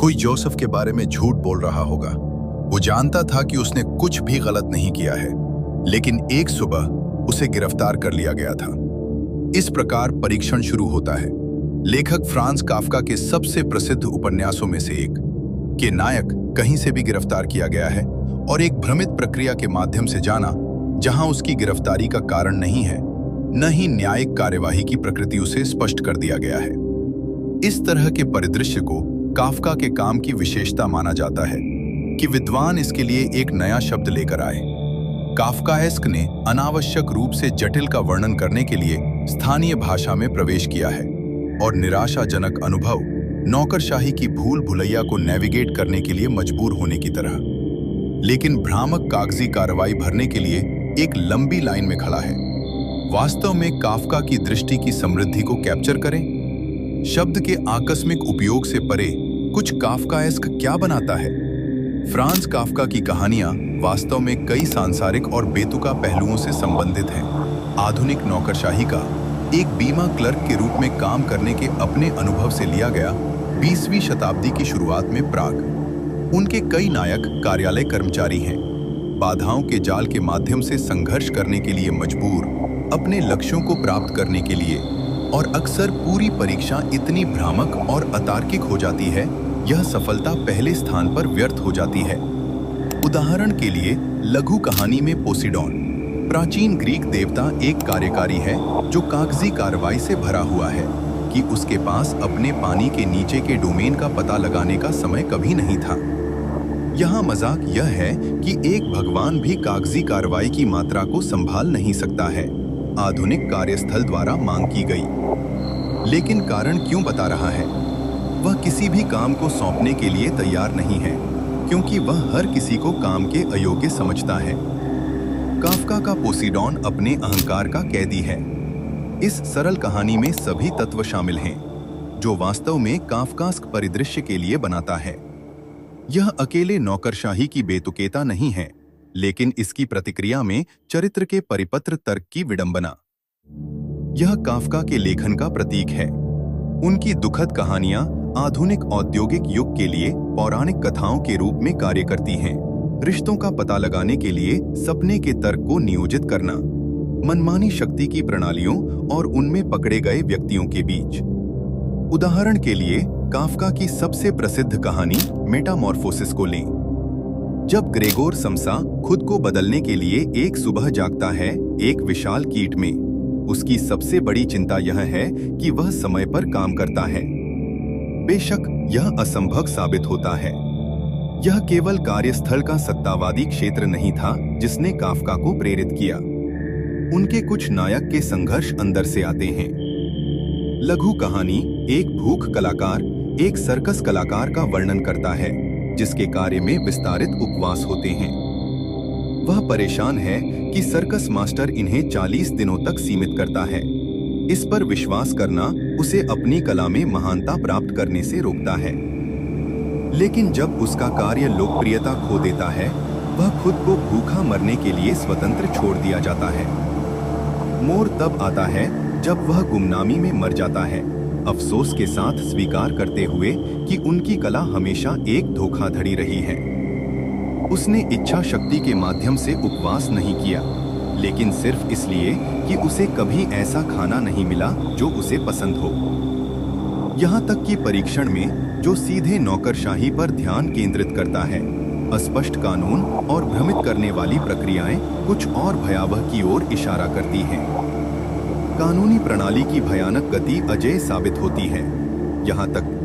कोई जोसेफ के बारे में झूठ बोल रहा होगा। वो जानता था कि उसने कुछ भी गलत नहीं किया है, लेकिन एक सुबह उसे गिरफ्तार कर लिया गया था। इस प्रकार परीक्षण शुरू होता है। लेखक फ्रांज काफ्का के सबसे प्रसिद्ध उपन्यासों में से एक के नायक कहीं से भी गिरफ्तार किया गया है और एक भ्रमित प्रक्रिया के माध्यम से जाना, जहां उसकी गिरफ्तारी का कारण नहीं है, न ही न्यायिक कार्यवाही की प्रकृति उसे स्पष्ट कर दिया गया है। इस तरह के परिदृश्य को काफ्का के काम की विशेषता माना जाता है कि विद्वान इसके लिए एक नया शब्द लेकर आए। काफ्काएस्क ने अनावश्यक रूप से जटिल का वर्णन करने के लिए स्थानीय भाषा में प्रवेश किया है और निराशाजनक अनुभव नौकरशाही की भूल भुलैया को नेविगेट करने के लिए मजबूर होने की तरह, लेकिन भ्रामक कागजी कार्रवाई भरने के लिए एक लंबी लाइन में खड़ा है। वास्तव में काफ्का की दृष्टि की समृद्धि को कैप्चर करें। शब्द के आकस्मिक उपयोग से परे कुछ काफ्काएस्क क्या बनाता है? फ्रांज काफ्का की कहानियां वास्तव में कई सांसारिक और बेतुका पहलुओं से संबंधित हैं। आधुनिक नौकरशाही का एक बीमा क्लर्क के रूप में काम करने के अपने अनुभव से लिया गया 20वीं शताब्दी की शुरुआत में प्राग। उनके कई नायक कार्यालय कर्मचारी हैं, बाधाओं के जाल के माध्यम से संघर्ष करने के लिए मजबूर, अपने लक्ष्यों को प्राप्त करने के लिए, और अक्सर पूरी परीक्षा इतनी भ्रामक और अतार्किक हो जाती है, यह सफलता पहले स्थान पर व्यर्थ हो जाती है। उदाहरण के लिए लघु कहानी में पोसीडॉन, प्राचीन ग्रीक देवता, एक कार्यकारी है जो कागजी कार्रवाई से भरा हुआ है कि उसके पास अपने पानी के नीचे के डोमेन का पता लगाने का समय कभी नहीं था। यहाँ मजाक यह है कि एक भगवान भी कागजी कार्रवाई की मात्रा को संभाल नहीं सकता है, आधुनिक कार्यस्थल द्वारा मांग की गई। लेकिन कारण क्यों बता रहा है? वह किसी भी काम को सौंपने के लिए तैयार नहीं है, क्योंकि वह हर किसी को काम के अयोग्य समझता है। काफ्का का पोसीडॉन अपने अहंकार का कैदी है। इस सरल कहानी में सभी तत्व शामिल हैं, जो वास्तव में काफ्कास्क परिदृश्य के लिए बनाता है। यह अकेले नौकरशाही की बेतुकेता नहीं है, लेकिन इसकी प्रतिक्रिया में चरित्र के परिपत्र तर्क की विडंबना। यह काफ्का के लेखन का प्रतीक है। उनकी दुखद कहानियां आधुनिक औद्योगिक युग के लिए पौराणिक कथाओं के रूप में कार्य करती हैं। रिश्तों का पता लगाने के लिए सपने के तर्क को नियोजित करना, मनमानी शक्ति की प्रणालियों और उनमें पकड़े गए व्यक्तियों के बीच। उदाहरण के लिए काफ्का की सबसे प्रसिद्ध कहानी मेटामॉर्फोसिस को लें। जब ग्रेगोर समसा खुद को बदलने के लिए एक सुबह जागता है एक विशाल कीट में, उसकी सबसे बड़ी चिंता यह है कि वह समय पर काम करता है। बेशक यह असंभव साबित होता है। यह केवल कार्यस्थल का सत्तावादी क्षेत्र नहीं था जिसने काफ्का को प्रेरित किया। उनके कुछ नायक के संघर्ष अंदर से आते हैं। लघु कहानी एक भूख कलाकार, एक सर्कस कलाकार का वर्णन करता है, जिसके कार्य में विस्तारित उपवास होते हैं। वह परेशान है कि सर्कस मास्टर इन्हें 40 दिनों तक सीमित करता है। इस पर विश्वास करना उसे अपनी कला में महानता प्राप्त करने से रोकता है। लेकिन जब उसका कार्य लोकप्रियता खो देता है, वह खुद को भूखा मरने के लिए स्वतंत्र छोड़ दिया जाता है। मोड़ तब आता है जब वह गुमनामी में मर जाता है, अफसोस के साथ स्वीकार करते हुए कि उनकी कला हमेशा एक धोखाधड़ी रही है। उसने इच्छा शक्ति के माध्यम से उपवास नहीं किया, लेकिन सिर्फ इसलिए कि उसे कभी ऐसा खाना नहीं मिला जो उसे पसंद हो। यहाँ तक कि परीक्षण में जो सीधे नौकरशाही पर ध्यान केंद्रित करता है, अस्पष्ट कानून और भ्रमित करने वाली प्रक्रियाएं कुछ और भयावह की ओर इशारा करती हैं। कानूनी प्रणाली की भयानक गति अजेय साबित होती है, यहाँ तक